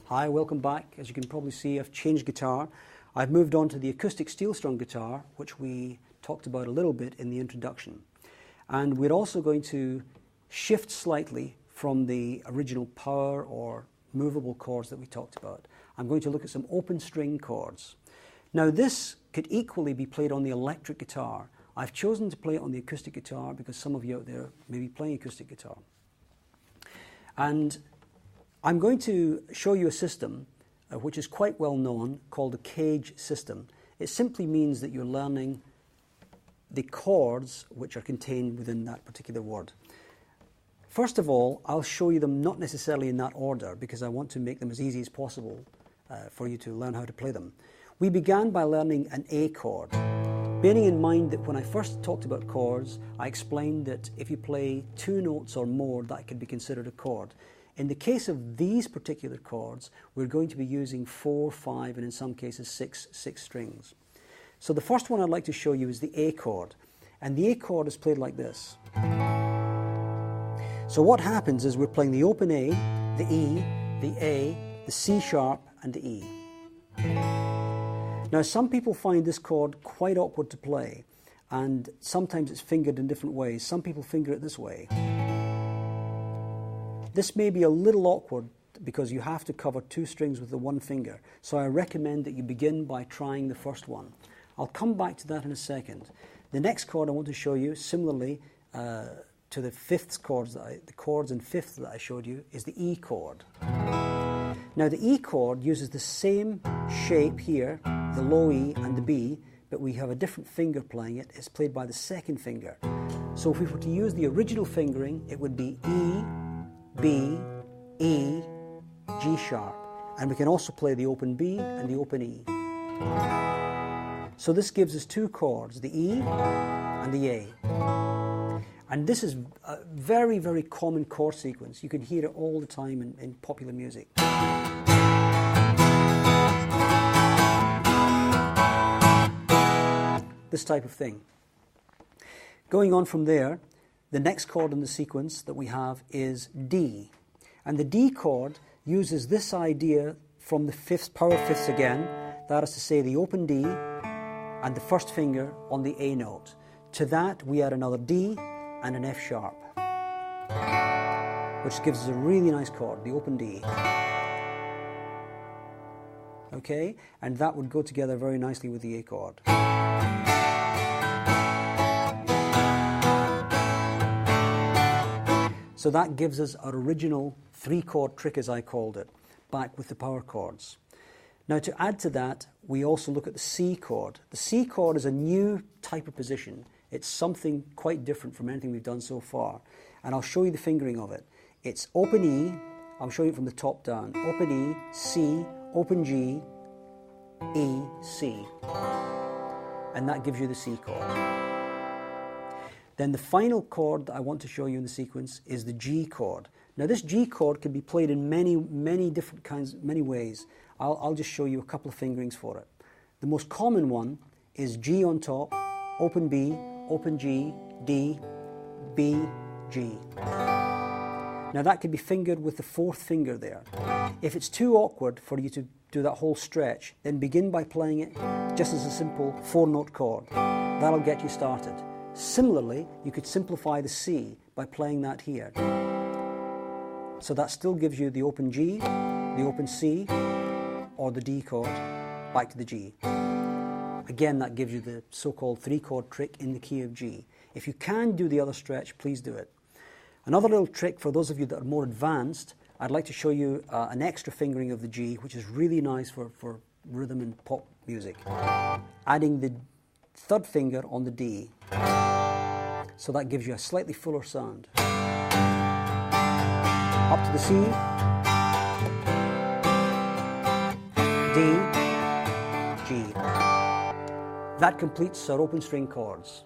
Hi, welcome back. As you can probably see, I've changed guitar. I've moved on to the acoustic steel strung guitar, which we talked about a little bit in the introduction. And we're also going to shift slightly from the original power or movable chords that we talked about. I'm going to look at some open string chords. Now this could equally be played on the electric guitar. I've chosen to play it on the acoustic guitar because some of you out there may be playing acoustic guitar. And I'm going to show you a system which is quite well known, called a cage system. It simply means that you're learning the chords which are contained within that particular word. First of all, I'll show you them not necessarily in that order because I want to make them as easy as possible for you to learn how to play them. We began by learning an A chord, bearing in mind that when I first talked about chords, I explained that if you play 2 notes or more, that could be considered a chord. In the case of these particular chords, we're going to be using 4, 5, and in some cases 6 strings. So the first one I'd like to show you is the A chord. And the A chord is played like this. So what happens is we're playing the open A, the E, the A, the C sharp, and the E. Now some people find this chord quite awkward to play, and sometimes it's fingered in different ways. Some people finger it this way. This may be a little awkward because you have to cover 2 strings with the 1 finger, so I recommend that you begin by trying the first one. I'll come back to that in a second. The next chord I want to show you, similarly to the chords in fifths that I showed you, is the E chord. Now the E chord uses the same shape here, the low E and the B, but we have a different finger playing it. It's played by the 2nd finger. So if we were to use the original fingering, it would be E, B, E, G sharp. And we can also play the open B and the open E. So this gives us 2 chords, the E and the A. And this is a very, very common chord sequence. You can hear it all the time in popular music. This type of thing. Going on from there, the next chord in the sequence that we have is D. And the D chord uses this idea from the power fifths again, that is to say the open D and the 1st finger on the A note. To that we add another D and an F sharp, which gives us a really nice chord, the open D. Okay, and that would go together very nicely with the A chord. So that gives us our original 3-chord trick, as I called it, back with the power chords. Now to add to that, we also look at the C chord. The C chord is a new type of position. It's something quite different from anything we've done so far. And I'll show you the fingering of it. It's open E, I'll show you it from the top down. Open E, C, open G, E, C. And that gives you the C chord. Then the final chord that I want to show you in the sequence is the G chord. Now this G chord can be played in many different many ways. I'll just show you a couple of fingerings for it. The most common one is G on top, open B, open G, D, B, G. Now that can be fingered with the 4th finger there. If it's too awkward for you to do that whole stretch, then begin by playing it just as a simple 4-note chord. That'll get you started. Similarly, you could simplify the C by playing that here. So that still gives you the open G, the open C, or the D chord, back to the G. Again, that gives you the so-called 3-chord trick in the key of G. If you can do the other stretch, please do it. Another little trick for those of you that are more advanced, I'd like to show you an extra fingering of the G, which is really nice for rhythm and pop music. Adding the 3rd finger on the D. So that gives you a slightly fuller sound. Up to the C, D, G. That completes our open string chords.